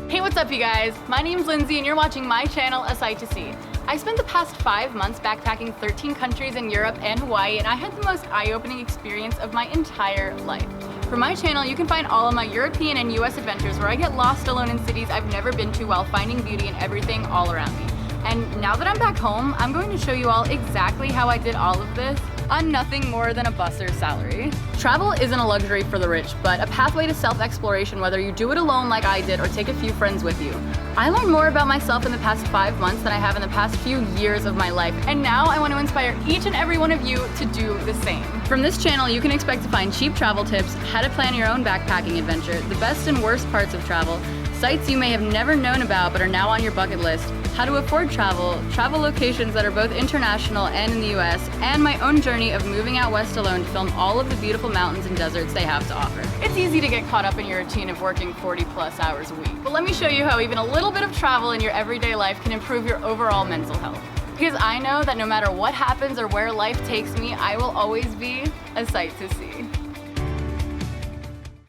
Hey, what's up you guys? My name's Lindsay and you're watching my channel, A Sight to See. I spent the past 5 months backpacking 13 countries in Europe and Hawaii, and I had the most eye-opening experience of my entire life. For my channel, you can find all of my European and US adventures where I get lost alone in cities I've never been to while finding beauty in everything all around me. And now that I'm back home, I'm going to show you all exactly how I did all of this on nothing more than a busser's salary. Travel isn't a luxury for the rich, but a pathway to self-exploration whether you do it alone like I did or take a few friends with you. I learned more about myself in the past 5 months than I have in the past few years of my life, and now I want to inspire each and every one of you to do the same. From this channel, you can expect to find cheap travel tips, how to plan your own backpacking adventure, the best and worst parts of travel, sites you may have never known about but are now on your bucket list, how to afford travel, travel locations that are both international and in the US, and my own journey of moving out west alone to film all of the beautiful mountains and deserts they have to offer. It's easy to get caught up in your routine of working 40+ hours a week, but let me show you how even a little bit of travel in your everyday life can improve your overall mental health. Because I know that no matter what happens or where life takes me, I will always be a sight to see.